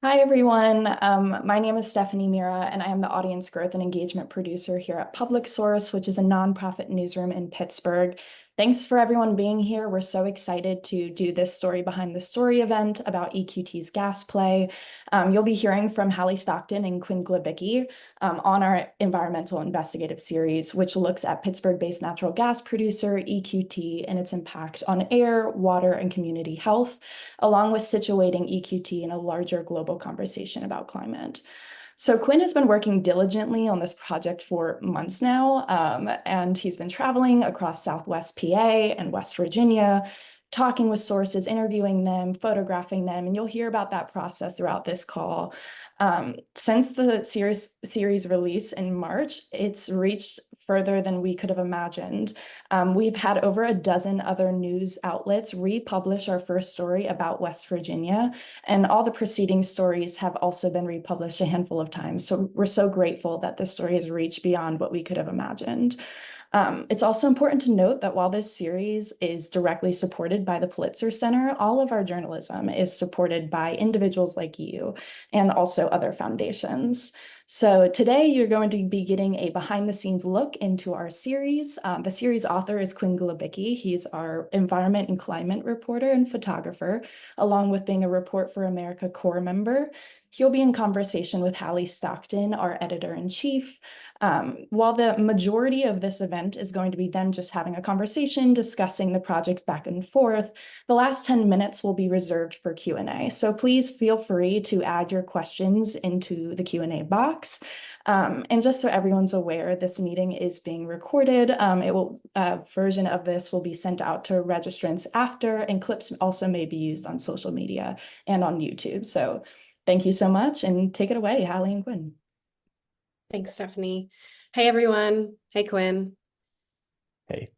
Hi, everyone. My name is Stephanie Mira, and I am the audience growth and engagement producer here at PublicSource, which is a nonprofit newsroom in Pittsburgh. Thanks for everyone being here. We're so excited to do this story behind the story event about EQT's gas play. You'll be hearing from Halle Stockton and Quinn Glabicki on our environmental investigative series, which looks at Pittsburgh-based natural gas producer EQT and its impact on air, water, and community health, along with situating EQT in a larger global conversation about climate. So Quinn has been working diligently on this project for months now, and he's been traveling across Southwest PA and West Virginia, talking with sources, interviewing them, photographing them, and you'll hear about that process throughout this call. Since the series release in March, it's reached further than we could have imagined. We've had over a dozen other news outlets republish our first story about West Virginia, and all the preceding stories have also been republished a handful of times. So we're so grateful that this story has reached beyond what we could have imagined. It's also important to note that while this series is directly supported by the Pulitzer Center, all of our journalism is supported by individuals like you and also other foundations. So today you're going to be getting a behind the scenes look into our series. The series author is Quinn Glabicki. He's our environment and climate reporter and photographer, along with being a Report for America core member. He'll be in conversation with Halle Stockton, our editor-in-chief. While the majority of this event is going to be them just having a conversation, discussing the project back and forth, the last 10 minutes will be reserved for Q&A. So please feel free to add your questions into the Q&A box. And just so everyone's aware, this meeting is being recorded. A version of this will be sent out to registrants after, and clips also may be used on social media and on YouTube. So thank you so much, and take it away, Halle and Quinn. Thanks, Stephanie. Hey, everyone. Hey, Quinn. Hey.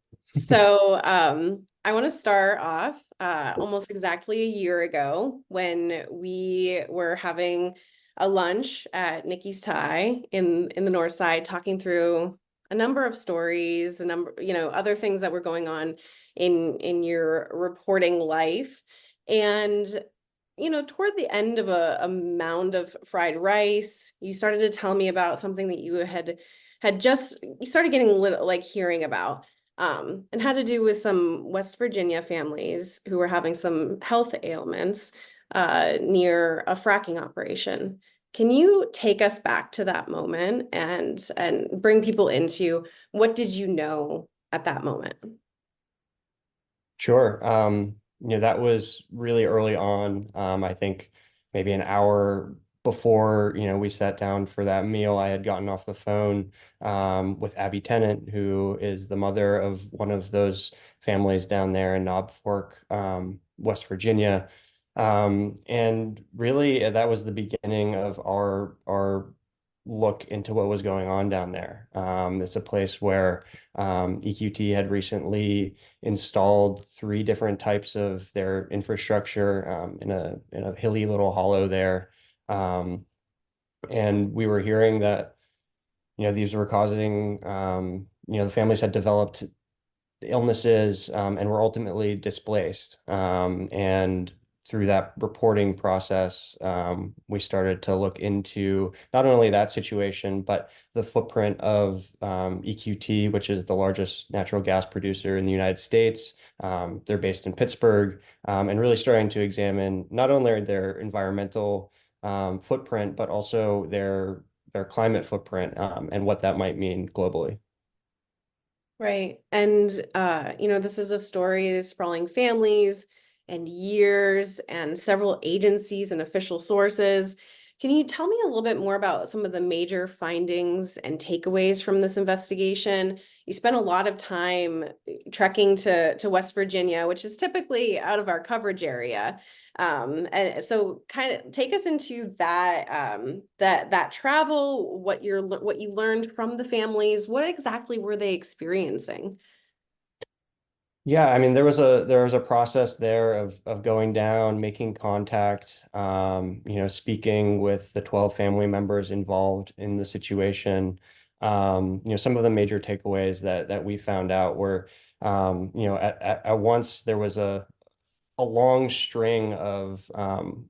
I want to start off almost exactly a year ago when we were having a lunch at Nikki's Thai in the North Side, talking through a number of stories, other things that were going on in your reporting life. And toward the end of a mound of fried rice, you started to tell me about something that you you started getting hearing about, and had to do with some West Virginia families who were having some health ailments near a fracking operation. Can you take us back to that moment and bring people into what did you know at that moment? Sure. That was really early on. I think maybe an hour before, we sat down for that meal, I had gotten off the phone with Abby Tennant, who is the mother of one of those families down there in Knob Fork, West Virginia. And really, that was the beginning of our look into what was going on down there. It's a place where EQT had recently installed three different types of their infrastructure in a hilly little hollow there. And we were hearing that, these were causing, the families had developed illnesses and were ultimately displaced. And through that reporting process, we started to look into not only that situation, but the footprint of EQT, which is the largest natural gas producer in the United States. They're based in Pittsburgh, and really starting to examine not only their environmental footprint, but also their climate footprint and what that might mean globally. Right. And, this is a story of sprawling families and years and several agencies and official sources. Can you tell me a little bit more about some of the major findings and takeaways from this investigation? You spent a lot of time trekking to West Virginia, which is typically out of our coverage area. And so kind of take us into that travel, what you learned from the families. What exactly were they experiencing? Yeah, I mean, there was a process there of going down, making contact, speaking with the 12 family members involved in the situation. Some of the major takeaways that we found out were, at once there was a a long string of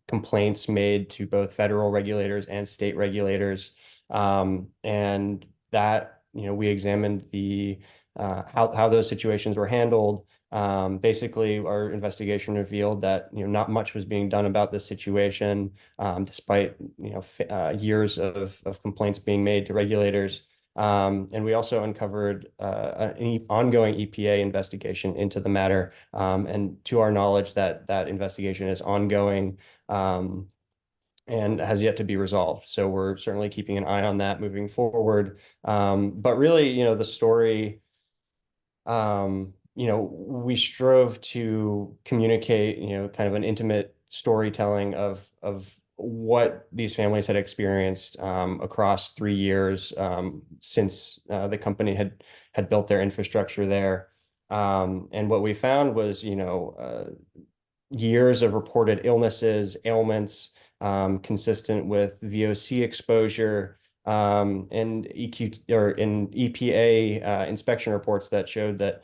complaints made to both federal regulators and state regulators. And that, we examined the how those situations were handled. Basically, our investigation revealed that not much was being done about this situation, despite years of complaints being made to regulators. And we also uncovered an ongoing EPA investigation into the matter. And to our knowledge, that investigation is ongoing and has yet to be resolved. So we're certainly keeping an eye on that moving forward. But really, the story, we strove to communicate, kind of an intimate storytelling of what these families had experienced across 3 years since the company had built their infrastructure there. And what we found was, years of reported illnesses, ailments, consistent with VOC exposure, and EQT or in EPA inspection reports that showed that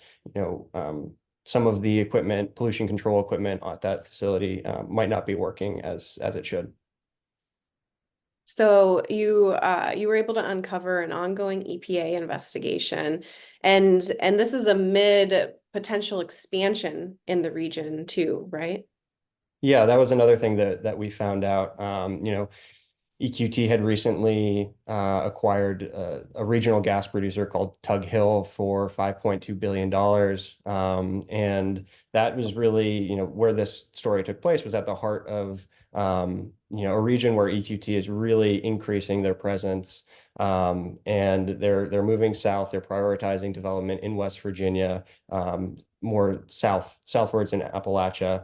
some of the equipment, pollution control equipment at that facility might not be working as it should. So you were able to uncover an ongoing EPA investigation, and this is amid potential expansion in the region too, right? Yeah, that was another thing that we found out. EQT had recently acquired a regional gas producer called Tug Hill for $5.2 billion. And that was really, where this story took place was at the heart of, a region where EQT is really increasing their presence. And they're moving south. They're prioritizing development in West Virginia, more southwards in Appalachia.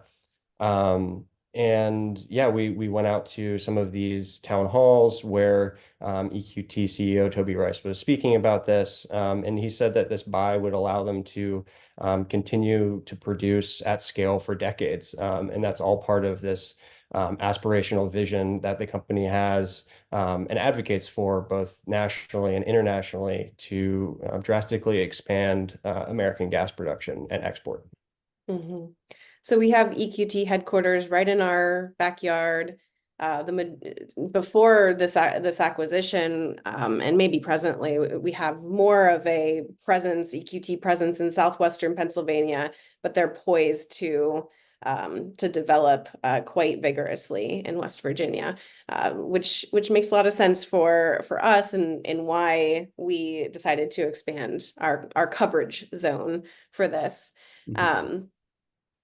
And yeah, we went out to some of these town halls where EQT CEO Toby Rice was speaking about this. And he said that this buy would allow them to continue to produce at scale for decades. And that's all part of this aspirational vision that the company has and advocates for both nationally and internationally to drastically expand American gas production and export. Mm-hmm. So we have EQT headquarters right in our backyard. Before this acquisition, and maybe presently, we have more of a presence, EQT presence in southwestern Pennsylvania, but they're poised to develop quite vigorously in West Virginia, which makes a lot of sense for us and why we decided to expand our coverage zone for this. Mm-hmm.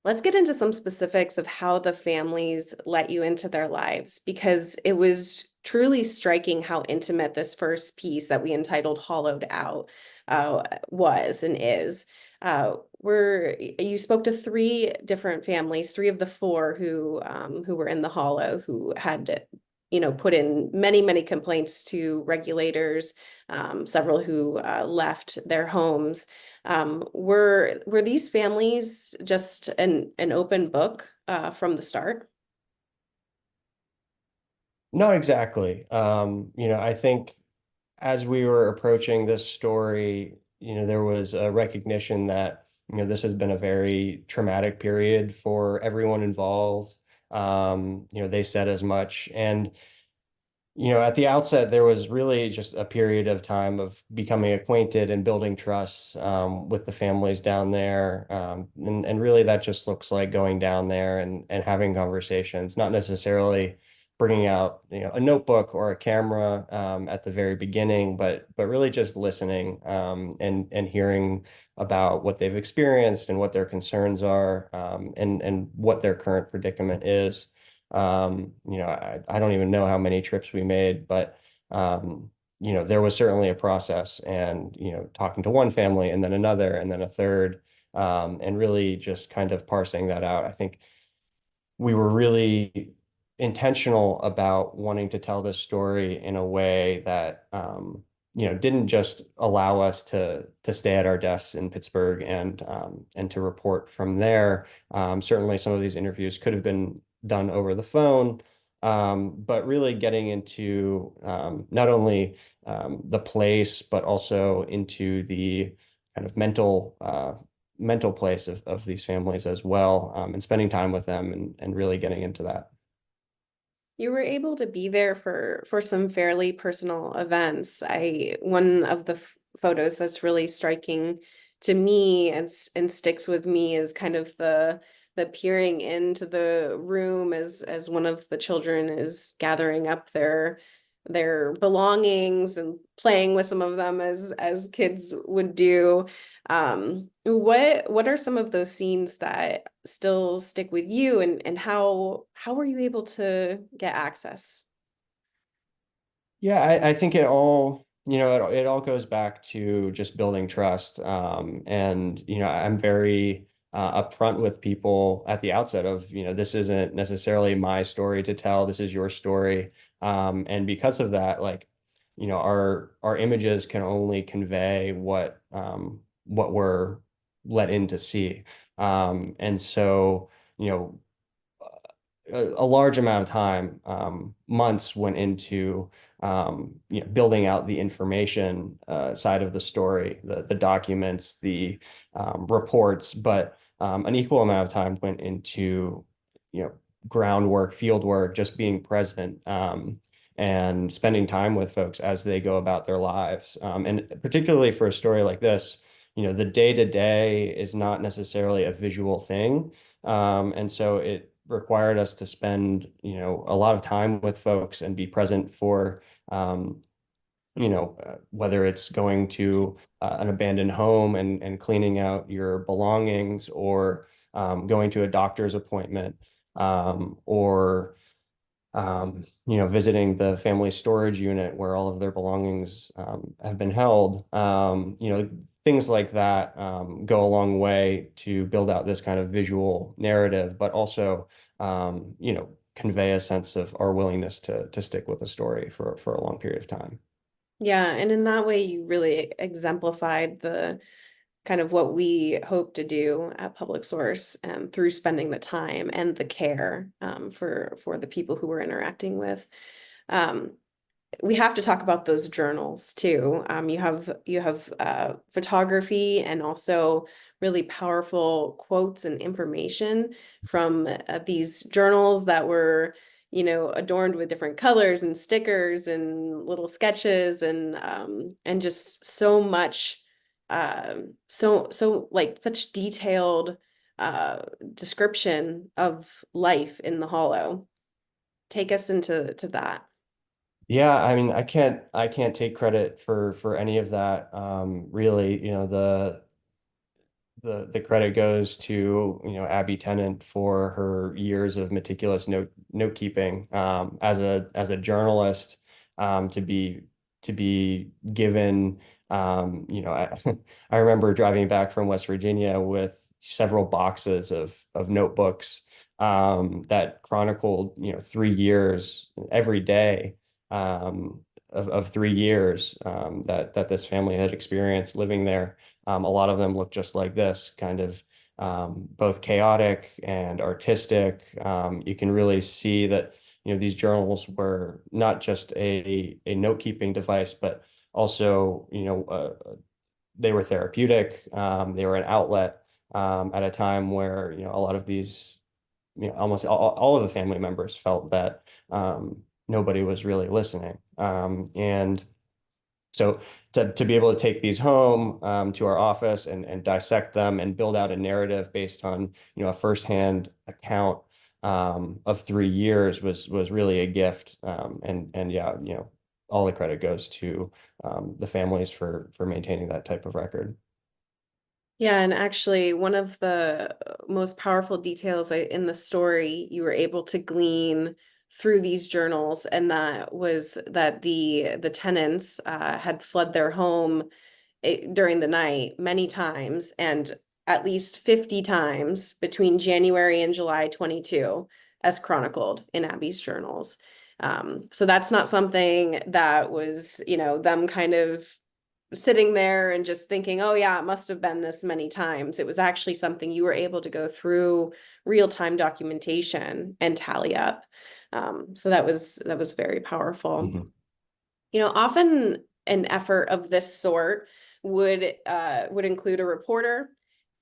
Let's get into some specifics of how the families let you into their lives, because it was truly striking how intimate this first piece that we entitled Hollowed Out was and is. You spoke to 3 different families, 3 of the 4 who were in the hollow, who had put in many complaints to regulators, several who left their homes. Were these families just an open book from the start? Not exactly. I think as we were approaching this story, there was a recognition that, this has been a very traumatic period for everyone involved. They said as much. And at the outset, there was really just a period of time of becoming acquainted and building trust with the families down there. And really that just looks like going down there and having conversations, not necessarily bringing out, a notebook or a camera at the very beginning, but really just listening and hearing about what they've experienced and what their concerns are and what their current predicament is. I don't even know how many trips we made, but there was certainly a process and, talking to one family and then another and then a third, and really just kind of parsing that out. I think we were really intentional about wanting to tell this story in a way that, didn't just allow us to stay at our desks in Pittsburgh and to report from there. Certainly some of these interviews could have been done over the phone, but really getting into not only the place, but also into the kind of mental mental place of these families as well, and spending time with them and really getting into that. You were able to be there for some fairly personal events. One of the photos that's really striking to me and sticks with me is kind of the peering into the room as one of the children is gathering up their belongings and playing with some of them as kids would do. What are some of those scenes that still stick with you, and how were you able to get access? Yeah, I think it all, it all goes back to just building trust. And, I'm very upfront with people at the outset of, this isn't necessarily my story to tell, this is your story. And because of that, like, our images can only convey what we're let in to see. And so, you know, a large amount of time, months went into building out the information side of the story, the documents, the reports, but an equal amount of time went into groundwork, field work, just being present, and spending time with folks as they go about their lives. And particularly for a story like this, the day-to-day is not necessarily a visual thing. And so it required us to spend, a lot of time with folks and be present for, whether it's going to an abandoned home and cleaning out your belongings, or going to a doctor's appointment, or visiting the family storage unit where all of their belongings have been held. Things like that go a long way to build out this kind of visual narrative, but also, convey a sense of our willingness to stick with the story for a long period of time. Yeah, and in that way, you really exemplified the kind of what we hope to do at PublicSource, through spending the time and the care, for the people who we're interacting with. Um, we have to talk about those journals too. You have photography and also really powerful quotes and information from these journals that were, adorned with different colors and stickers and little sketches and just so much, so like such detailed description of life in the Hollow. Take us into that. Yeah, I mean, I can't take credit for any of that. Really, the credit goes to, Abby Tennant for her years of meticulous note keeping, as a journalist, to be given, I remember driving back from West Virginia with several boxes of notebooks, that chronicled, 3 years every day, of 3 years, that this family had experienced living there. A lot of them look just like this, kind of, both chaotic and artistic. You can really see that, these journals were not just a note-keeping device, but also, they were therapeutic. They were an outlet, at a time where, a lot of these, almost all of the family members felt that, nobody was really listening. And so to be able to take these home, to our office and dissect them and build out a narrative based on, a firsthand account, of 3 years was really a gift. And yeah, all the credit goes to, the families for maintaining that type of record. Yeah, and actually, one of the most powerful details in the story you were able to glean through these journals, and that was that the tenants had fled their home during the night many times, and at least 50 times between January and July 22, as chronicled in Abby's journals. So that's not something that was, them kind of sitting there and just thinking, oh yeah, it must have been this many times. It was actually something you were able to go through real-time documentation and tally up. So that was very powerful. Mhm. Often an effort of this sort would include a reporter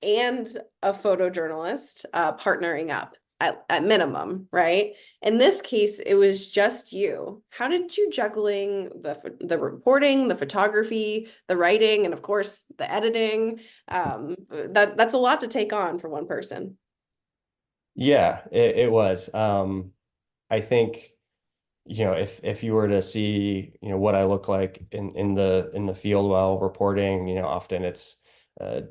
and a photojournalist partnering up at minimum, right? In this case, it was just you. How did you juggling the reporting, the photography, the writing, and of course the editing? That's a lot to take on for one person. Yeah, it was. I think, if you were to see, what I look like in the field while reporting, often it's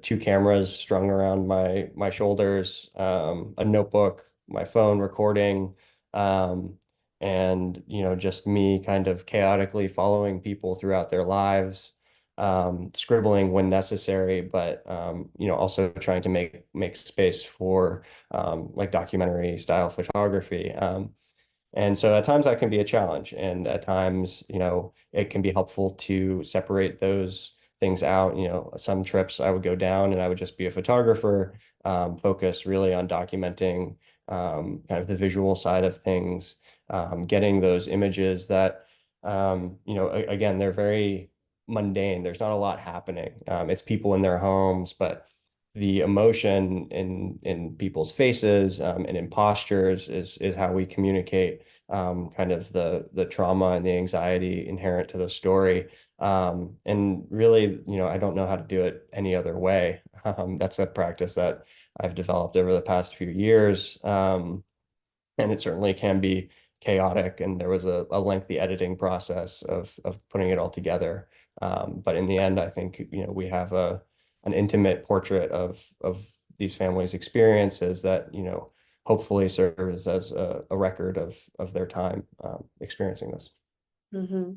two cameras strung around my shoulders, a notebook, my phone recording, um, and just me kind of chaotically following people throughout their lives, scribbling when necessary, but also trying to make space for like documentary style photography. And so at times that can be a challenge. And at times, it can be helpful to separate those things out. Some trips I would go down and I would just be a photographer, focus really on documenting kind of the visual side of things, getting those images that, again, they're very mundane. There's not a lot happening. It's people in their homes, but the emotion in people's faces and in postures is how we communicate kind of the trauma and the anxiety inherent to the story. And really, I don't know how to do it any other way. That's a practice that I've developed over the past few years. And it certainly can be chaotic. And there was a lengthy editing process of putting it all together. But in the end, I think, we have an intimate portrait of these families' experiences that, hopefully serves as a record of their time experiencing this. Mm-hmm.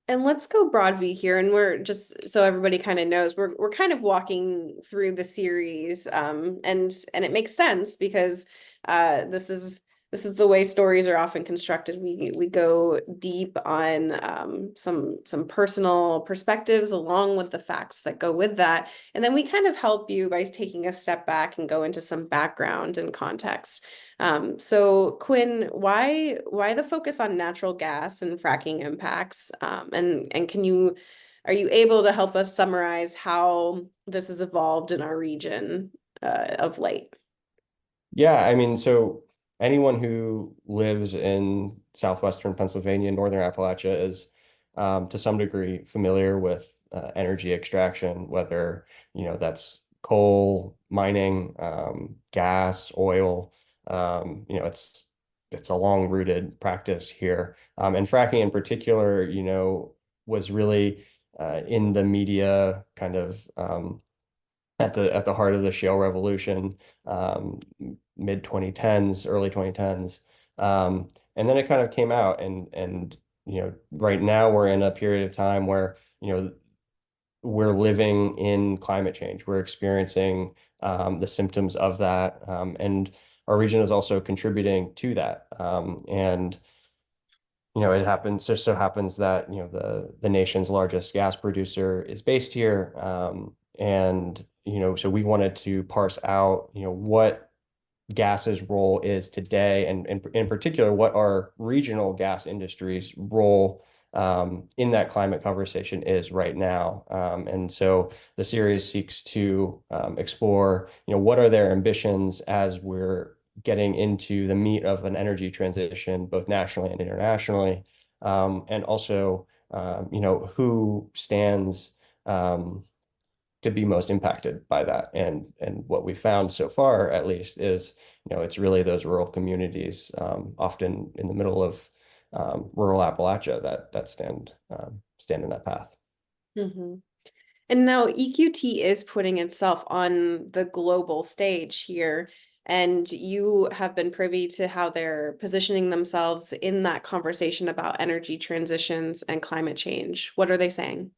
And let's go broad view here, and we're just so everybody kind of knows we're kind of walking through the series, and it makes sense because this is the way stories are often constructed. We go deep on some personal perspectives along with the facts that go with that, and then we kind of help you by taking a step back and go into some background and context. So Quinn, why the focus on natural gas and fracking impacts? And are you able to help us summarize how this has evolved in our region of late? Yeah, I mean, so anyone who lives in southwestern Pennsylvania, northern Appalachia is to some degree familiar with energy extraction, whether, that's mining, gas, oil. It's a long-rooted practice here. And fracking in particular, was really in the media kind of at the heart of the shale revolution, mid 2010s, early 2010s. And then it kind of came out and right now we're in a period of time where, we're living in climate change. We're experiencing the symptoms of that. And our region is also contributing to that. And it happens, just so happens that, the nation's largest gas producer is based here. And, so we wanted to parse out, what gas's role is today, and in particular, what our regional gas industry's role in that climate conversation is right now. And so the series seeks to explore, what are their ambitions as we're getting into the meat of an energy transition, both nationally and internationally, and also, who stands to be most impacted by that. And what we found so far, at least, is, it's really those rural communities, often in the middle of rural Appalachia, that stand in that path. Mm-hmm. And now EQT is putting itself on the global stage here, and you have been privy to how they're positioning themselves in that conversation about energy transitions and climate change. What are they saying?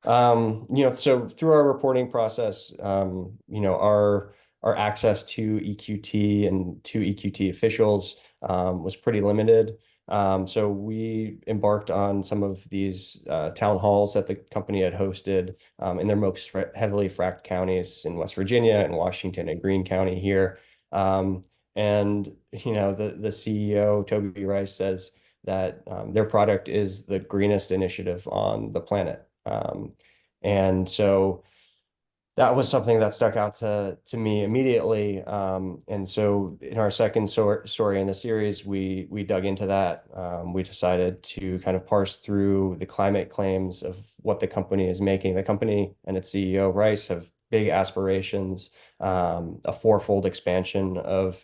So through our reporting process, our access to EQT and to EQT officials was pretty limited. So we embarked on some of these town halls that the company had hosted in their most heavily fracked counties in West Virginia and Washington and Greene County here. And the CEO, Toby Rice, says that their product is the greenest initiative on the planet. And so that was something that stuck out to me immediately. And so in our second story in the series, we dug into that. We decided to kind of parse through the climate claims of what the company is making. The company and its CEO, Rice, have big aspirations, a fourfold expansion of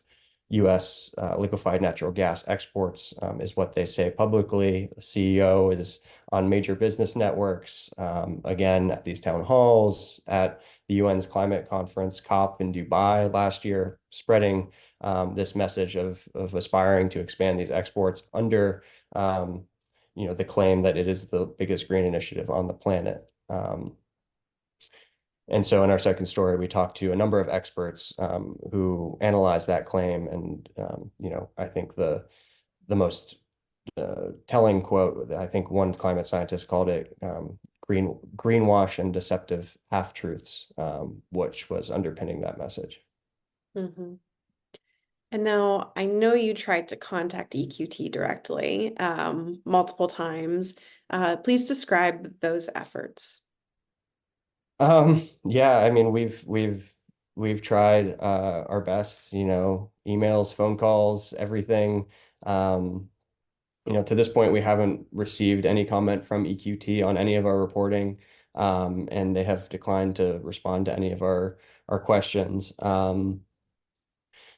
U.S. Liquefied natural gas exports is what they say publicly. The CEO is on major business networks, again, at these town halls, at the UN's climate conference, COP in Dubai last year, spreading this message of aspiring to expand these exports under the claim that it is the biggest green initiative on the planet. And so in our second story, we talked to a number of experts who analyzed that claim. And, I think the most telling quote, I think one climate scientist called it greenwash and deceptive half-truths, which was underpinning that message. Mm-hmm. And now I know you tried to contact EQT directly multiple times. Please describe those efforts. Yeah, I mean, we've tried our best, emails, phone calls, everything. To this point, we haven't received any comment from EQT on any of our reporting, and they have declined to respond to any of our questions.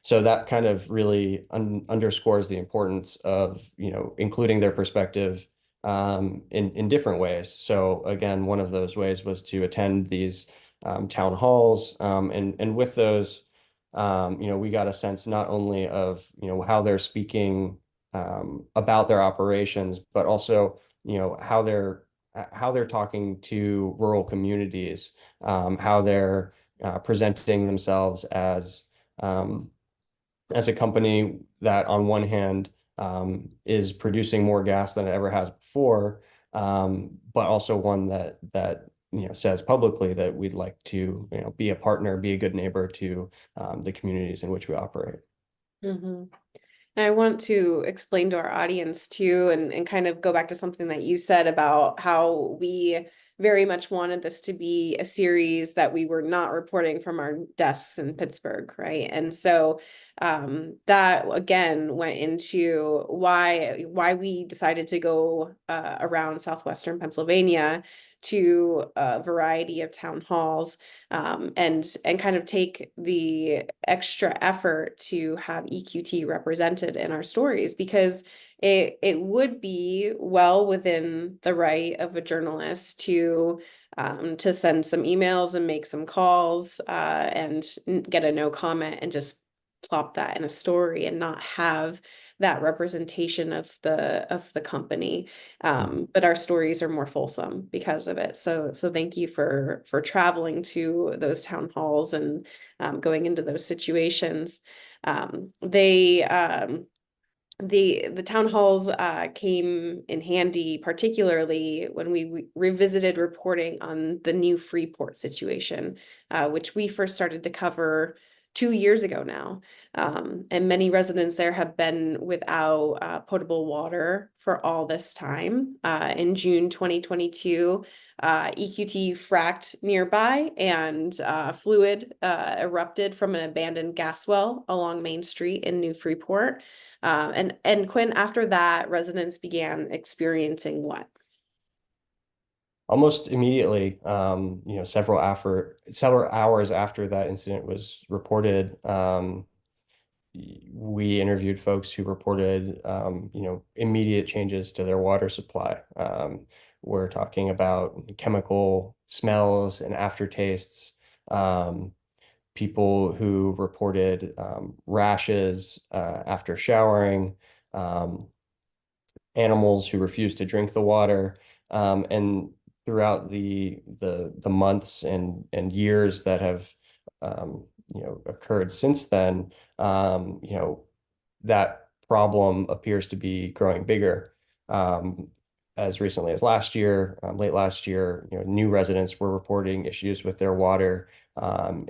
So that kind of really underscores the importance of, including their perspective in different ways. So again, one of those ways was to attend these town halls, and with those, we got a sense not only of, how they're speaking about their operations, but also, how they're talking to rural communities, how they're presenting themselves as a company that on one hand is producing more gas than it ever has before, but also one that says publicly that we'd like to be a partner, be a good neighbor to the communities in which we operate. Mm-hmm. I want to explain to our audience too, and kind of go back to something that you said about how we very much wanted this to be a series that we were not reporting from our desks in Pittsburgh, right? And so that again went into why we decided to go around southwestern Pennsylvania to a variety of town halls, and kind of take the extra effort to have EQT represented in our stories, because it would be well within the right of a journalist to send some emails and make some calls and get a no comment and just plop that in a story and not have that representation of the company. But our stories are more fulsome because of it. So thank you for traveling to those town halls and going into those situations. The town halls came in handy, particularly when we revisited reporting on the new Freeport situation, which we first started to cover 2 years ago now. And many residents there have been without potable water for all this time. In June 2022, EQT fracked nearby, and fluid erupted from an abandoned gas well along Main Street in New Freeport. And Quinn, after that, residents began experiencing what? Almost immediately, several hours after that incident was reported, we interviewed folks who reported, immediate changes to their water supply. We're talking about chemical smells and aftertastes, people who reported rashes after showering, animals who refused to drink the water, and throughout the months and years that have occurred since then, that problem appears to be growing bigger. As recently as last year, late last year, new residents were reporting issues with their water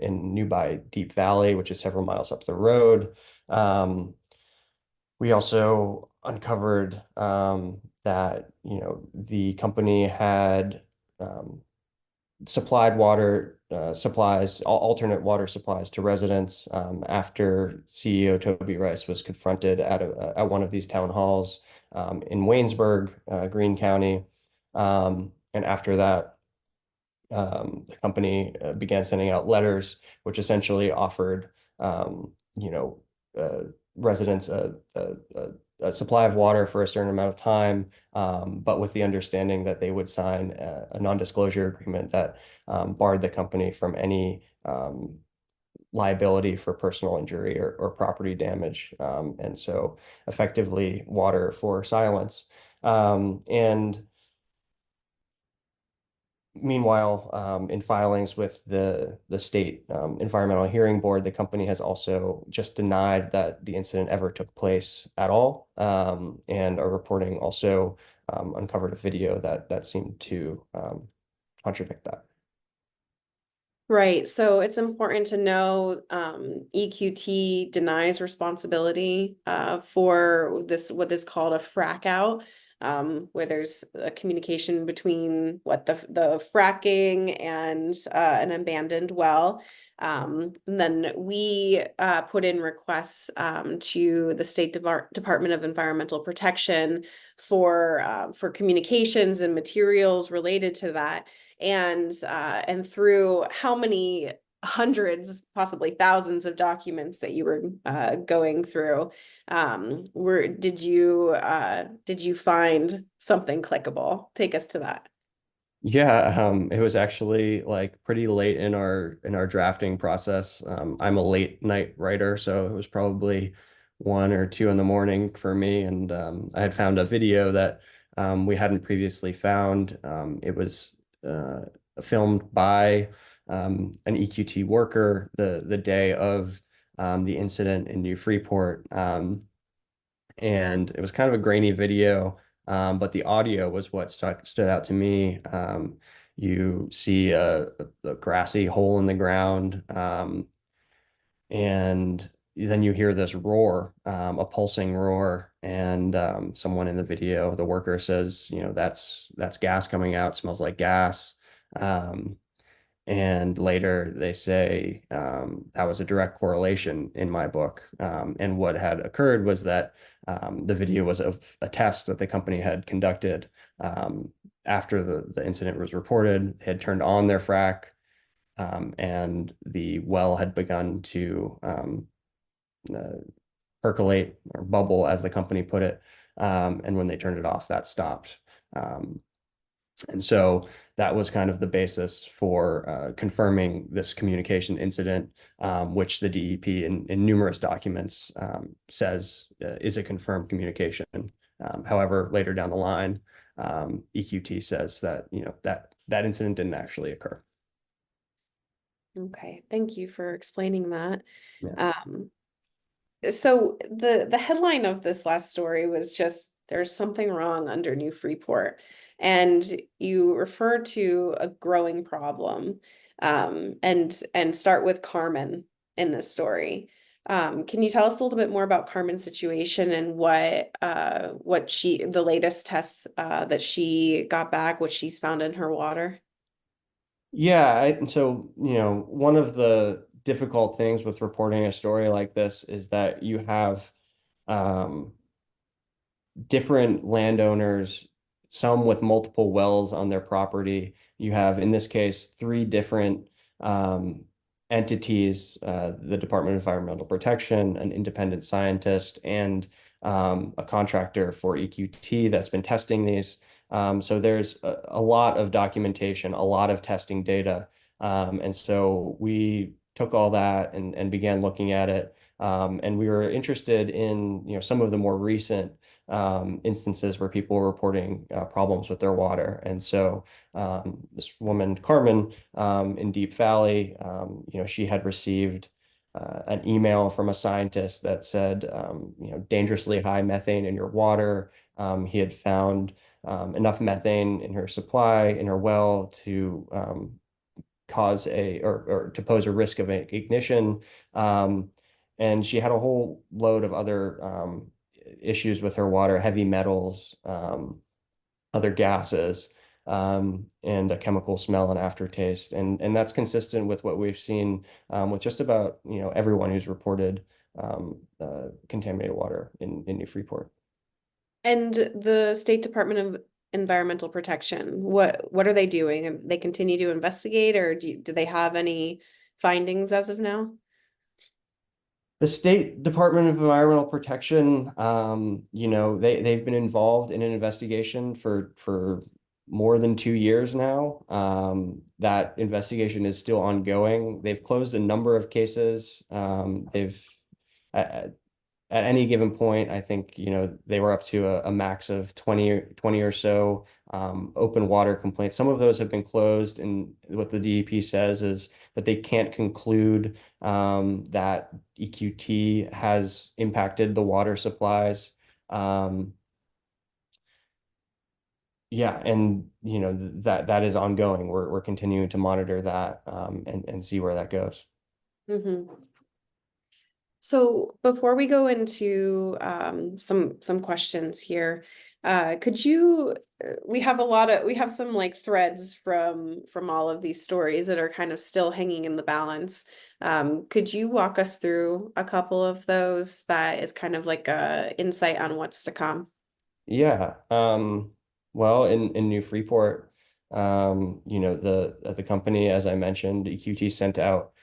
in nearby Deep Valley, which is several miles up the road. We also uncovered that the company had supplied water supplies, alternate water supplies to residents after CEO Toby Rice was confronted at one of these town halls in Waynesburg, Greene County. And after that, the company began sending out letters, which essentially offered, you know, residents a supply of water for a certain amount of time, but with the understanding that they would sign a non-disclosure agreement that barred the company from any liability for personal injury or property damage. And so effectively water for silence. And meanwhile, in filings with the state environmental hearing board, the company has also just denied that the incident ever took place at all, and our reporting also uncovered a video that seemed to contradict that. Right. So it's important to know EQT denies responsibility for this, what is called a frack out, where there's a communication between what the fracking and an abandoned well. And then we put in requests to the State Department of Environmental Protection for communications and materials related to that. And through how many hundreds, possibly thousands of documents that you were going through, did you find something clickable? Take us to that. Yeah, it was actually like pretty late in our drafting process. I'm a late night writer, so it was probably 1 or 2 in the morning for me, and I had found a video that we hadn't previously found. It was filmed by an EQT worker the day of the incident in New Freeport, and it was kind of a grainy video. But the audio was what stood out to me. You see a grassy hole in the ground, and then you hear this roar, a pulsing roar, and someone in the video, the worker says, that's gas coming out, smells like gas. And later they say that was a direct correlation in my book. And what had occurred was that the video was of a test that the company had conducted after the incident was reported. They had turned on their frack, and the well had begun to percolate or bubble, as the company put it. And when they turned it off, that stopped. And so that was kind of the basis for confirming this communication incident, which the DEP in numerous documents says is a confirmed communication. However, later down the line, EQT says that that incident didn't actually occur. Okay, thank you for explaining that. Yeah. So the headline of this last story was just "There's something wrong under New Freeport," and you refer to a growing problem, and start with Carmen in this story. Can you tell us a little bit more about Carmen's situation and what the latest tests that she got back, what she's found in her water? Yeah, and so, one of the difficult things with reporting a story like this is that you have different landowners, some with multiple wells on their property. You have, in this case, 3 different entities, the Department of Environmental Protection, an independent scientist, and a contractor for EQT that's been testing these. So there's a lot of documentation, a lot of testing data. And so we took all that and began looking at it. And we were interested in, some of the more recent instances where people were reporting problems with their water. And so this woman, Carmen, in Deep Valley, she had received an email from a scientist that said, dangerously high methane in your water. He had found enough methane in her supply, in her well, to cause or to pose a risk of ignition. And she had a whole load of other issues with her water, heavy metals, other gases. and a chemical smell and aftertaste. And that's consistent with what we've seen with just about, everyone who's reported contaminated water in New Freeport. And the State Department of Environmental Protection, what are they doing? And they continue to investigate, or do they have any findings as of now? The State Department of Environmental Protection, they've been involved in an investigation for more than 2 years now. That investigation is still ongoing. They've closed a number of cases. They've at any given point, I think, they were up to a max of 20 or so open water complaints. Some of those have been closed, and what the DEP says is that they can't conclude that EQT has impacted the water supplies. Yeah, and that is ongoing. We're continuing to monitor that and see where that goes. Mm-hmm. So before we go into some questions here, could you? We have some like threads from all of these stories that are kind of still hanging in the balance. Could you walk us through a couple of those that is kind of like a insight on what's to come? Yeah. Well, in New Freeport, the company, as I mentioned, EQT sent out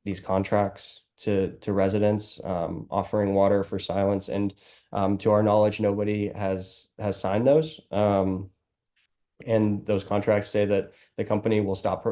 these contracts to residents offering water for silence, and to our knowledge, nobody has signed those. And those contracts say that the company will stop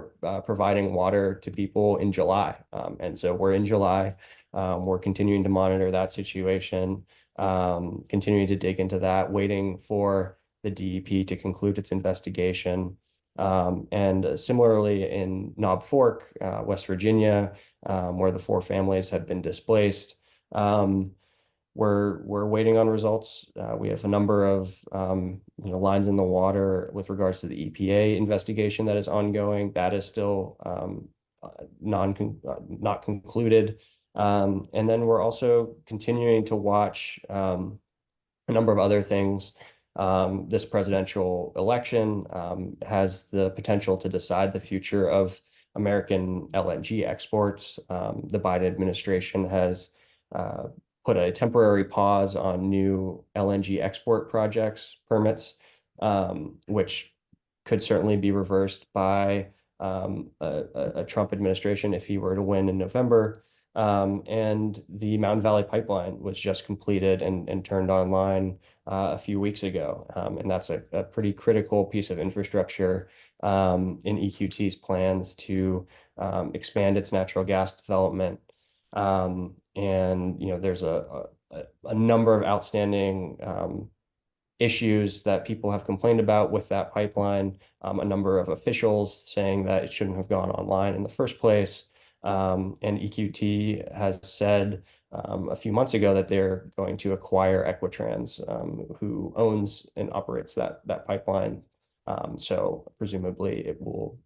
providing water to people in July. And so we're in July. We're continuing to monitor that situation, continuing to dig into that, waiting for the DEP to conclude its investigation. And similarly in Knob Fork, West Virginia, where the 4 families have been displaced, we're waiting on results. We have a number of lines in the water with regards to the EPA investigation that is ongoing. That is still not concluded. And then we're also continuing to watch a number of other things. This presidential election has the potential to decide the future of American LNG exports. The Biden administration has put a temporary pause on new LNG export projects permits, which could certainly be reversed by a Trump administration if he were to win in November. And the Mountain Valley Pipeline was just completed and turned online a few weeks ago. And that's a pretty critical piece of infrastructure in EQT's plans to expand its natural gas development. And there's a number of outstanding issues that people have complained about with that pipeline. A number of officials saying that it shouldn't have gone online in the first place. And EQT has said a few months ago that they're going to acquire Equitrans, who owns and operates that pipeline. So presumably it will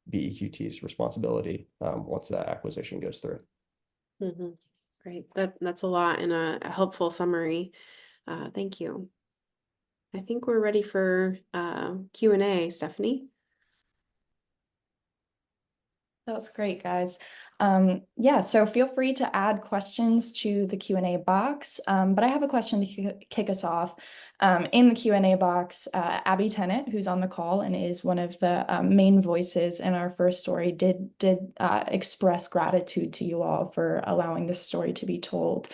be EQT's responsibility once that acquisition goes through. Mm-hmm. Great. That's a lot in a helpful summary. Thank you. I think we're ready for Q&A, Stephanie. That was great, guys. Yeah, so feel free to add questions to the Q&A box, but I have a question to kick us off. In the Q&A box, Abby Tennant, who's on the call and is one of the main voices in our first story, did express gratitude to you all for allowing this story to be told.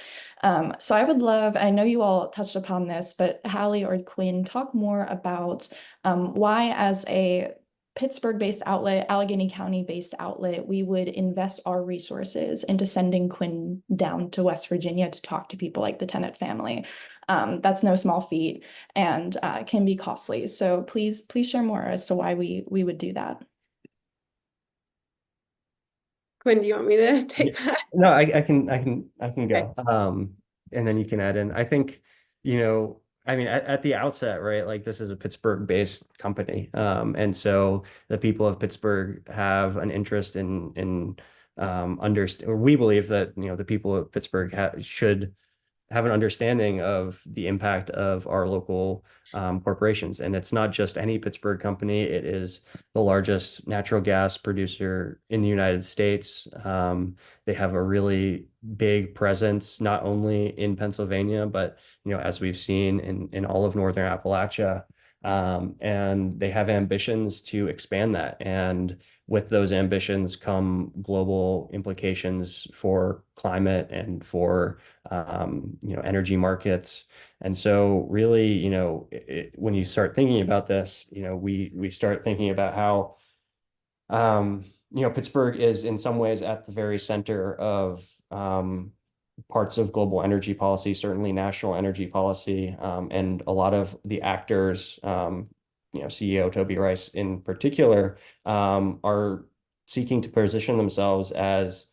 So I would love, I know you all touched upon this, but Halle or Quinn, talk more about why, as a Pittsburgh-based outlet, Allegheny County-based outlet, we would invest our resources into sending Quinn down to West Virginia to talk to people like the Tennant family. That's no small feat and can be costly. So please share more as to why we would do that. Quinn, do you want me to take that? No, I can go. Okay. And then you can add in. I think, I mean, at the outset, right, like this is a Pittsburgh-based company. And so the people of Pittsburgh have an interest in understand, or we believe that, the people of Pittsburgh should have an understanding of the impact of our local corporations. And it's not just any Pittsburgh company. It is the largest natural gas producer in the United States. They have a really big presence, not only in Pennsylvania, but, as we've seen in all of Northern Appalachia. And they have ambitions to expand that. And with those ambitions come global implications for climate and for energy markets. And so really, when you start thinking about this, we start thinking about how Pittsburgh is in some ways at the very center of parts of global energy policy, certainly national energy policy, and a lot of the actors, CEO Toby Rice in particular, are seeking to position themselves as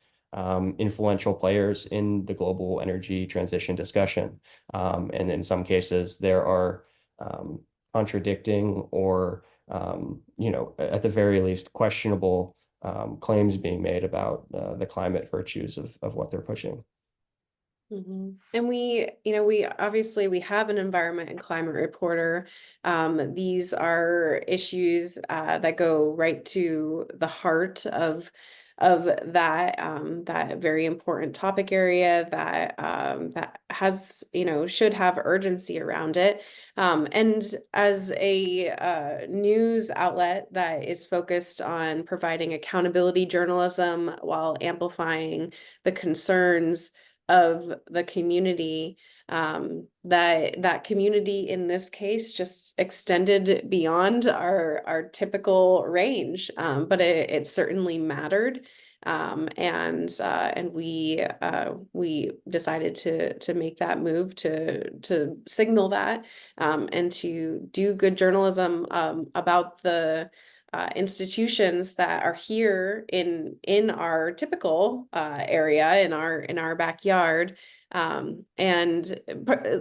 influential players in the global energy transition discussion. And in some cases, there are contradicting or, at the very least, questionable claims being made about the climate virtues of what they're pushing. And we obviously we have an environment and climate reporter. These are issues that go right to the heart of that that very important topic area that that has should have urgency around it. And as a news outlet that is focused on providing accountability journalism while amplifying the concerns of the community, that community in this case just extended beyond our typical range, but it certainly mattered, and we decided to make that move to signal that, and to do good journalism about the institutions that are here in our typical area, in our backyard, and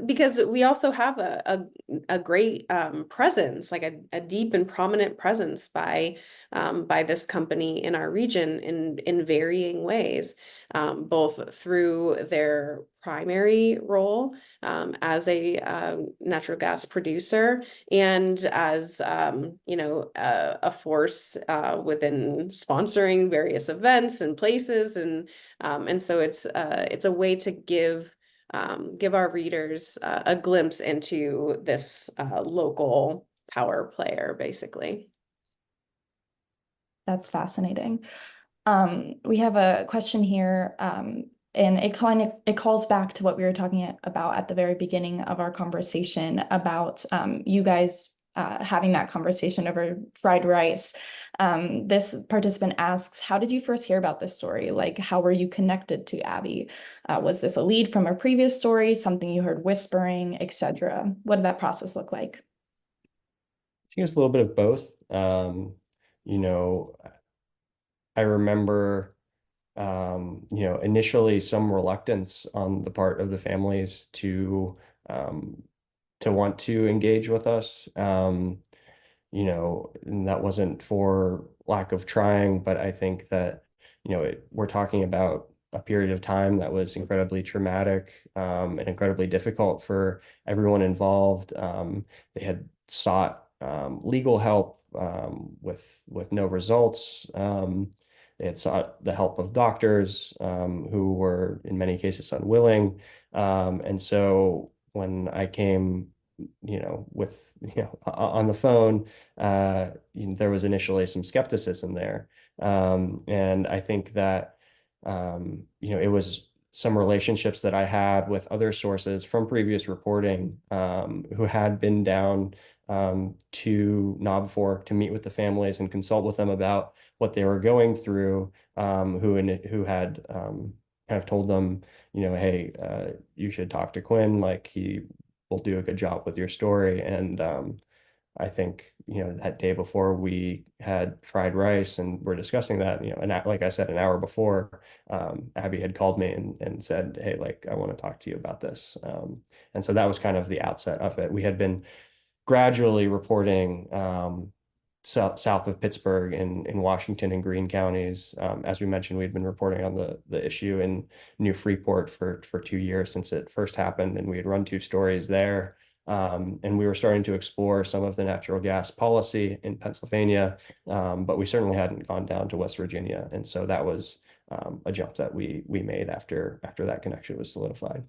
because we also have a great presence, like a deep and prominent presence by this company in our region in varying ways, both through their primary role as a natural gas producer and as a force within sponsoring various events and places, and so it's a way to give our readers a glimpse into this local power player, basically. That's fascinating. We have a question here, and it calls back to what we were talking about at the very beginning of our conversation about you guys having that conversation over fried rice. This participant asks, how did you first hear about this story? Like, how were you connected to Abby? Was this a lead from a previous story, something you heard whispering, etc.? What did that process look like? I think it's a little bit of both. I remember, initially some reluctance on the part of the families to want to engage with us. And that wasn't for lack of trying, but I think that, we're talking about a period of time that was incredibly traumatic, and incredibly difficult for everyone involved. They had sought legal help with no results. They had sought the help of doctors who were in many cases unwilling. And so when I came, on the phone, there was initially some skepticism there. And I think that, it was some relationships that I had with other sources from previous reporting, who had been down to Knob Fork to meet with the families and consult with them about what they were going through, who had kind of told them, hey, you should talk to Quinn, like he will do a good job with your story. And I think, that day before we had fried rice and we're discussing that, and like I said, an hour before, Abby had called me and said, hey, like, I want to talk to you about this. And so that was kind of the outset of it. We had been gradually reporting south of Pittsburgh in Washington and Greene counties. As we mentioned, we'd been reporting on the issue in New Freeport for 2 years since it first happened, and we had run 2 stories there. And we were starting to explore some of the natural gas policy in Pennsylvania, but we certainly hadn't gone down to West Virginia. And so that was a jump that we made after that connection was solidified.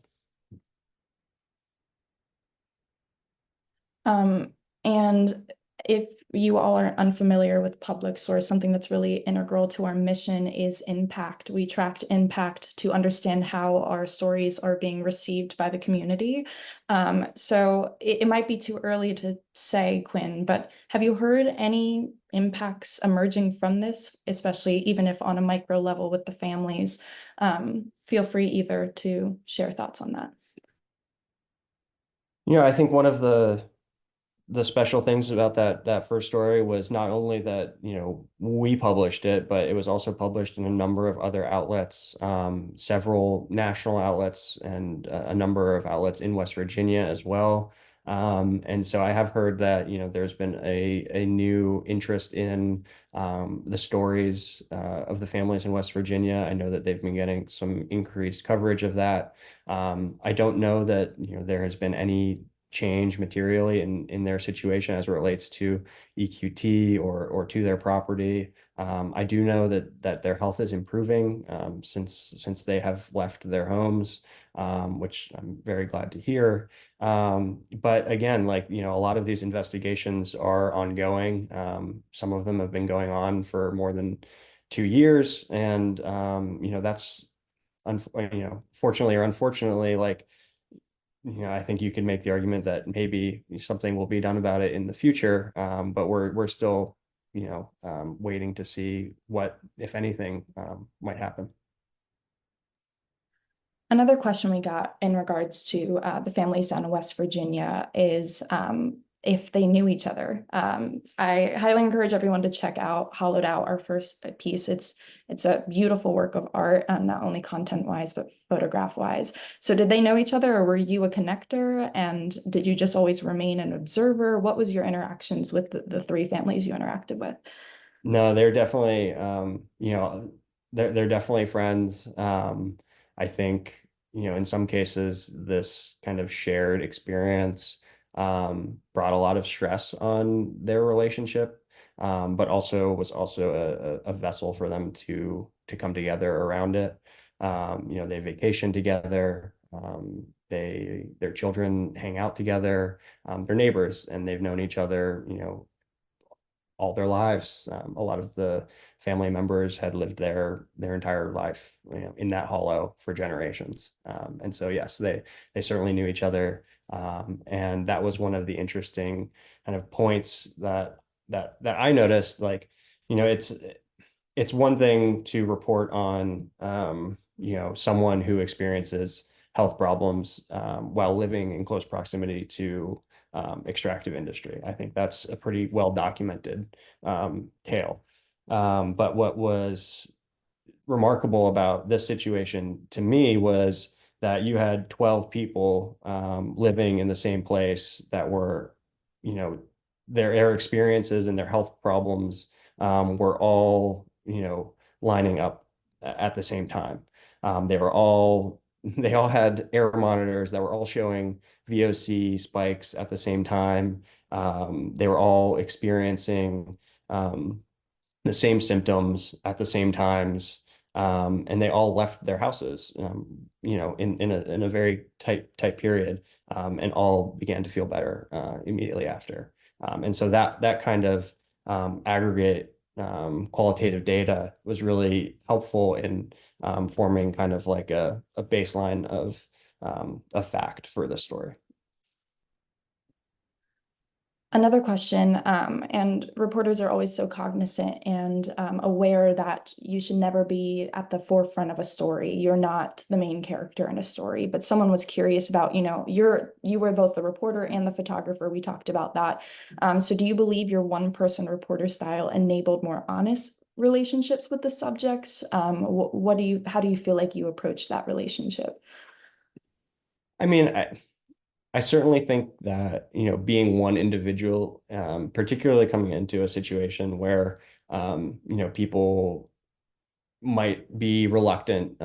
And if you all are unfamiliar with PublicSource, something that's really integral to our mission is impact. We tracked impact to understand how our stories are being received by the community. So it might be too early to say, Quinn, but have you heard any impacts emerging from this, especially even if on a micro level with the families? Feel free either to share thoughts on that. I think one of the special things about that first story was not only that, we published it, but it was also published in a number of other outlets, several national outlets and a number of outlets in West Virginia as well. And so I have heard that, there's been a new interest in the stories of the families in West Virginia. I know that they've been getting some increased coverage of that. I don't know that, there has been any change materially in their situation as it relates to EQT or to their property. I do know that their health is improving since they have left their homes, which I'm very glad to hear. But again, a lot of these investigations are ongoing. Some of them have been going on for more than 2 years, and that's fortunately or unfortunately, I think you could make the argument that maybe something will be done about it in the future, but we're still, waiting to see what, if anything, might happen. Another question we got in regards to the families down in West Virginia is if they knew each other. I highly encourage everyone to check out Hollowed Out, our first piece. It's a beautiful work of art, not only content-wise, but photograph-wise. So did they know each other, or were you a connector? And did you just always remain an observer? What was your interactions with the three families you interacted with? No, they're definitely, they're definitely friends. I think, in some cases, this kind of shared experience brought a lot of stress on their relationship, but also was also a vessel for them to come together around it. They vacation together. Their children hang out together. They're neighbors, and they've known each other, all their lives. A lot of the family members had lived there their entire life, in that hollow for generations. And so, yes, they certainly knew each other. And that was one of the interesting kind of points that I noticed. It's one thing to report on, someone who experiences health problems while living in close proximity to extractive industry. I think that's a pretty well documented tale. But what was remarkable about this situation to me was that you had 12 people living in the same place that were, their experiences and their health problems were all, lining up at the same time. They all had air monitors that were all showing VOC spikes at the same time. They were all experiencing the same symptoms at the same times, and they all left their houses, in a very tight period, and all began to feel better immediately after. And so that kind of aggregate qualitative data was really helpful in forming kind of like a baseline of a fact for this story. Another question, and reporters are always so cognizant and aware that you should never be at the forefront of a story. You're not the main character in a story, but someone was curious about, you were both the reporter and the photographer. We talked about that. So do you believe your one-person reporter style enabled more honest relationships with the subjects? How do you feel like you approach that relationship? I mean, I certainly think that, being one individual, particularly coming into a situation where, people might be reluctant,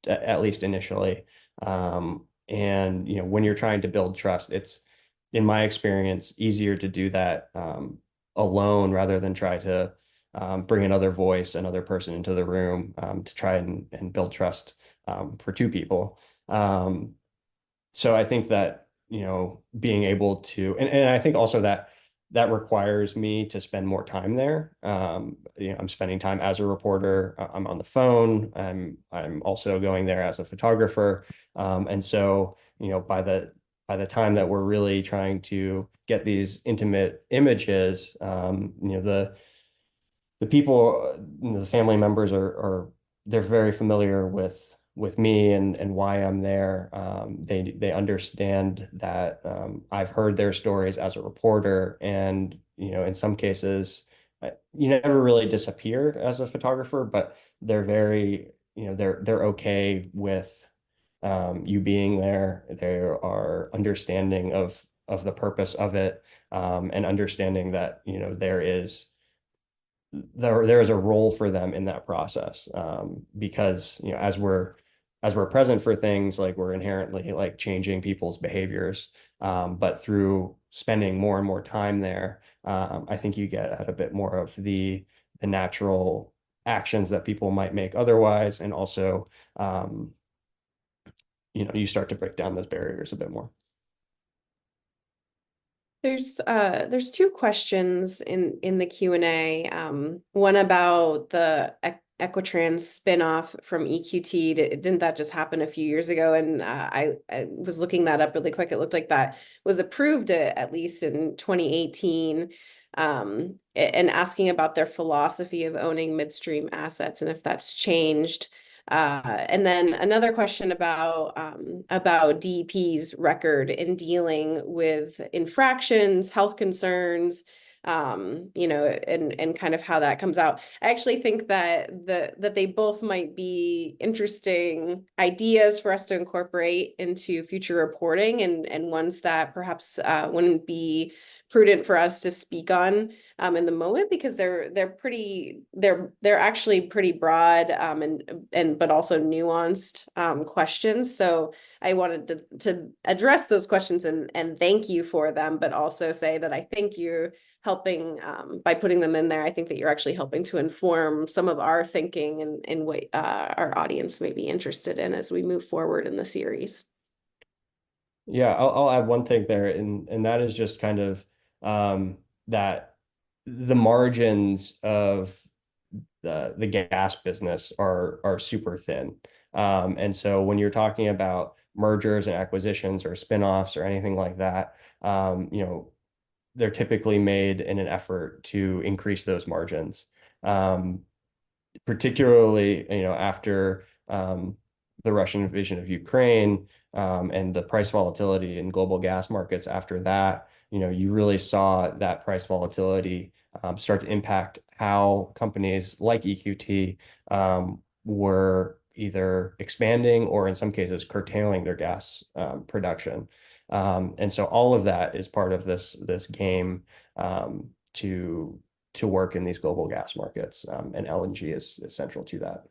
at least initially. And, when you're trying to build trust, it's, in my experience, easier to do that alone rather than try to bring another voice, another person into the room to try and build trust for two people. So I think that, being able to, and I think also that that requires me to spend more time there. I'm spending time as a reporter. I'm on the phone. I'm also going there as a photographer. And so, by the time that we're really trying to get these intimate images, the people, the family members are they're very familiar with me and why I'm there. They understand that I've heard their stories as a reporter, and in some cases, you never really disappear as a photographer, but they're very they're okay with you being there. They are understanding of the purpose of it, and understanding that there is a role for them in that process, because as we're present for things, like, we're inherently like changing people's behaviors, but through spending more and more time there, I think you get at a bit more of the natural actions that people might make otherwise, and also you start to break down those barriers a bit more. There's two questions in the Q&A. One about the Equitrans spinoff from EQT. Didn't that just happen a few years ago? And I was looking that up really quick. It looked like that was approved at least in 2018. And asking about their philosophy of owning midstream assets and if that's changed. And then another question about DEP's record in dealing with infractions, health concerns, and kind of how that comes out. I actually think that they both might be interesting ideas for us to incorporate into future reporting, and ones that perhaps wouldn't be prudent for us to speak on in the moment, because they're actually pretty broad and but also nuanced questions. So I wanted to address those questions and thank you for them, but also say that I think you're helping by putting them in there. I think that you're actually helping to inform some of our thinking and what our audience may be interested in as we move forward in the series. Yeah, I'll add one thing there, and that is just kind of that the margins of the gas business are super thin. And so when you're talking about mergers and acquisitions or spinoffs or anything like that, they're typically made in an effort to increase those margins. Particularly, after the Russian invasion of Ukraine, and the price volatility in global gas markets after that, you really saw that price volatility start to impact how companies like EQT were either expanding or, in some cases, curtailing their gas production. And so all of that is part of this game to work in these global gas markets, and LNG is central to that.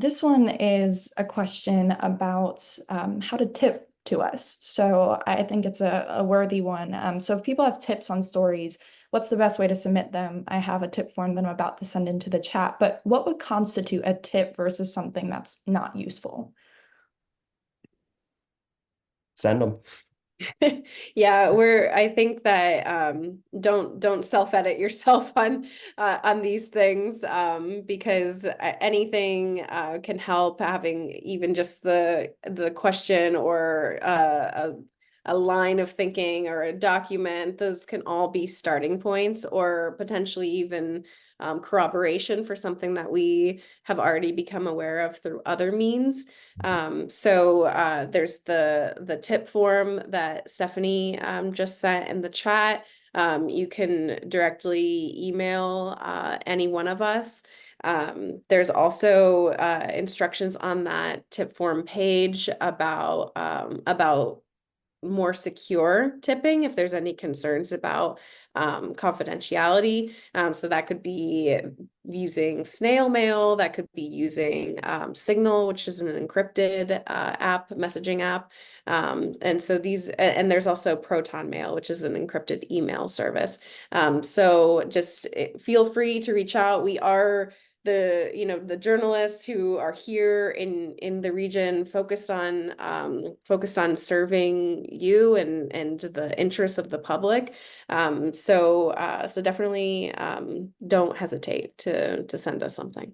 This one is a question about how to tip to us. So I think it's a worthy one. So if people have tips on stories, what's the best way to submit them? I have a tip form that I'm about to send into the chat, but what would constitute a tip versus something that's not useful? Send them. Yeah, I think that don't self-edit yourself on these things, because anything can help. Having even just the question or a line of thinking or a document, those can all be starting points, or potentially even corroboration for something that we have already become aware of through other means. So there's the tip form that Stephanie just sent in the chat. You can directly email any one of us. There's also instructions on that tip form page about more secure tipping if there's any concerns about confidentiality. So that could be using snail mail, that could be using Signal, which is an encrypted messaging app. And so and there's also Proton Mail, which is an encrypted email service. So just feel free to reach out. We are the journalists who are here in the region focused on serving you and the interests of the public. So definitely don't hesitate to send us something.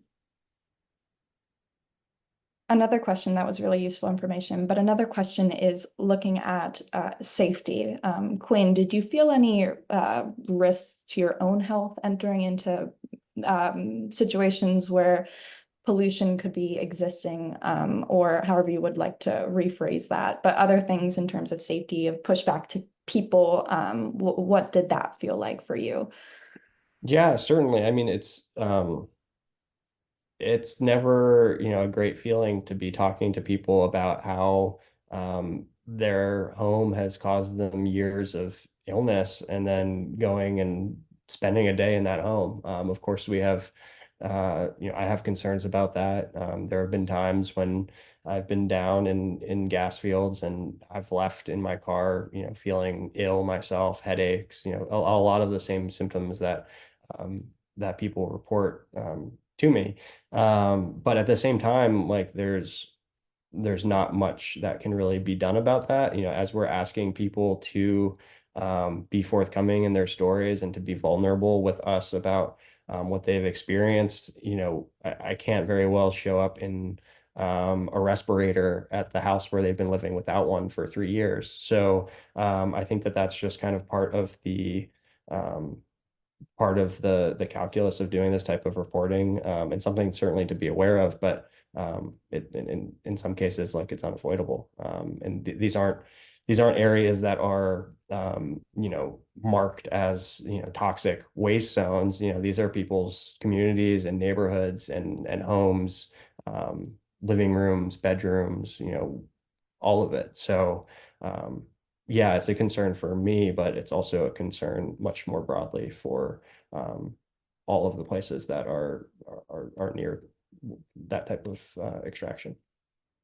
Another question that was really useful information, but another question is looking at safety. Quinn, did you feel any risks to your own health entering into situations where pollution could be existing, or however you would like to rephrase that, but other things in terms of safety, of pushback to people, what did that feel like for you? Yeah, certainly. I mean, it's never, a great feeling to be talking to people about how their home has caused them years of illness and then going and spending a day in that home. Of course, we have, I have concerns about that. There have been times when I've been down in gas fields and I've left in my car, feeling ill myself, headaches, a lot of the same symptoms that people report to me. But at the same time, like there's not much that can really be done about that. As we're asking people to be forthcoming in their stories and to be vulnerable with us about what they've experienced, I can't very well show up in a respirator at the house where they've been living without one for 3 years. So I think that that's just kind of um, part of the calculus of doing this type of reporting, and something certainly to be aware of, but in some cases, like, it's unavoidable. And these aren't areas that are marked as toxic waste zones. These are people's communities and neighborhoods and homes, living rooms, bedrooms, all of it. So yeah, it's a concern for me, but it's also a concern much more broadly for all of the places that are near that type of extraction.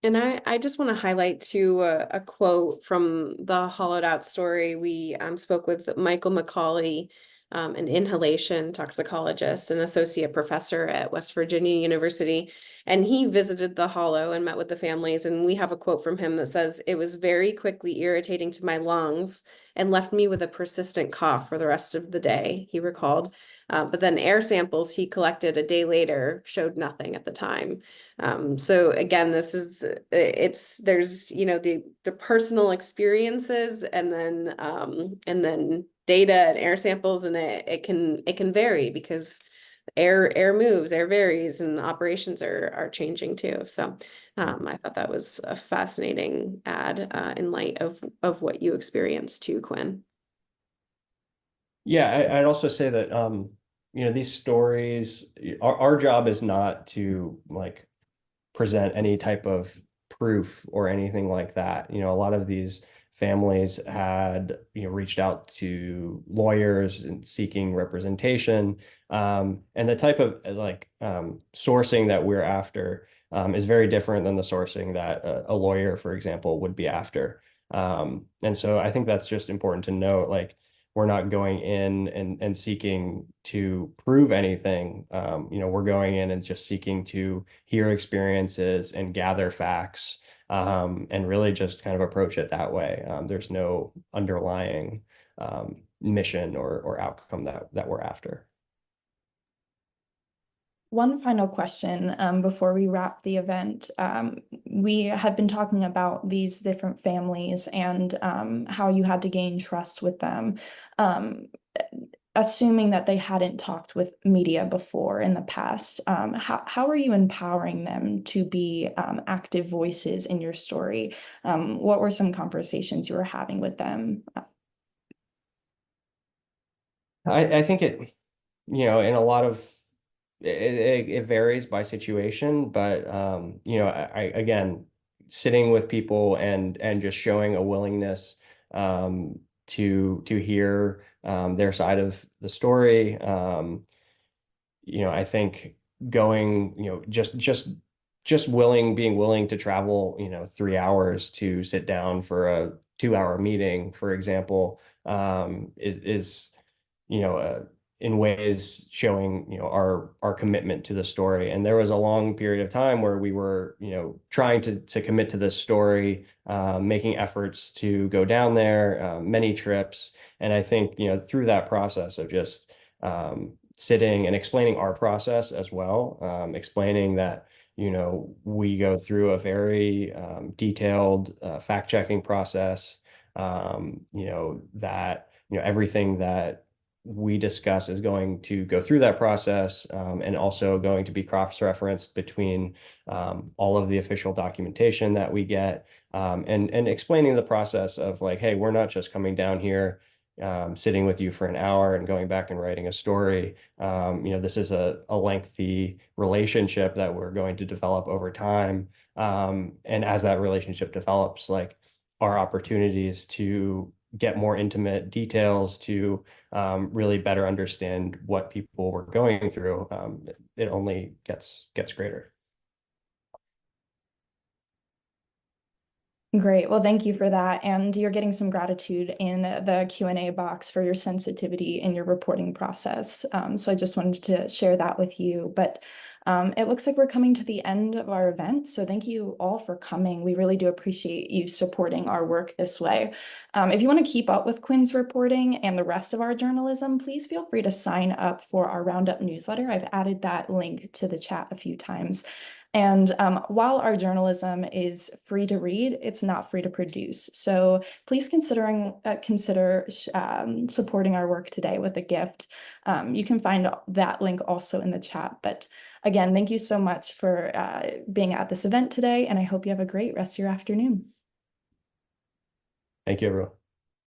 And I just want to highlight too a quote from the Hollowed Out story. We spoke with Michael McCauley, an inhalation toxicologist, an associate professor at West Virginia University, and he visited the hollow and met with the families. And we have a quote from him that says, "It was very quickly irritating to my lungs and left me with a persistent cough for the rest of the day," he recalled. But then air samples he collected a day later showed nothing at the time. So again, there's the personal experiences and then data and air samples, and it can vary because air moves, air varies, and operations are changing too. So I thought that was a fascinating ad in light of what you experienced too, Quinn. Yeah, I'd also say that these stories, our job is not to like present any type of proof or anything like that. A lot of these families had, reached out to lawyers and seeking representation. And the type of sourcing that we're after is very different than the sourcing that a lawyer, for example, would be after. And so I think that's just important to note. Like, we're not going in and seeking to prove anything. We're going in and just seeking to hear experiences and gather facts, and really just kind of approach it that way. There's no underlying mission or outcome that we're after. One final question before we wrap the event. We had been talking about these different families and how you had to gain trust with them, assuming that they hadn't talked with media before in the past. How are you empowering them to be active voices in your story? What were some conversations you were having with them? I think in a lot of it varies by situation, but you know, again, sitting with people and just showing a willingness to hear their side of the story. You know, I think going, you know, just being willing to travel, you know, 3 hours to sit down for a 2 hour meeting, for example, is you know, in ways showing, you know, our commitment to the story. And there was a long period of time where we were, you know, trying to commit to this story, making efforts to go down there, many trips. And I think, you know, through that process of just sitting and explaining our process as well, explaining that, you know, we go through a very detailed fact-checking process, you know, that, you know, everything that we discuss is going to go through that process, and also going to be cross-referenced between all of the official documentation that we get, and explaining the process of like, hey, we're not just coming down here, sitting with you for an hour and going back and writing a story. You know, this is a lengthy relationship that we're going to develop over time. And as that relationship develops, like our opportunities to get more intimate details, to really better understand what people were going through, it only gets greater. Great. Well, thank you for that. And you're getting some gratitude in the Q&A box for your sensitivity in your reporting process. So I just wanted to share that with you. But it looks like we're coming to the end of our event. So thank you all for coming. We really do appreciate you supporting our work this way. If you want to keep up with Quinn's reporting and the rest of our journalism, please feel free to sign up for our Roundup newsletter. I've added that link to the chat a few times. And while our journalism is free to read, it's not free to produce. So please consider supporting our work today with a gift. You can find that link also in the chat. But again, thank you so much for being at this event today, and I hope you have a great rest of your afternoon. Thank you, everyone.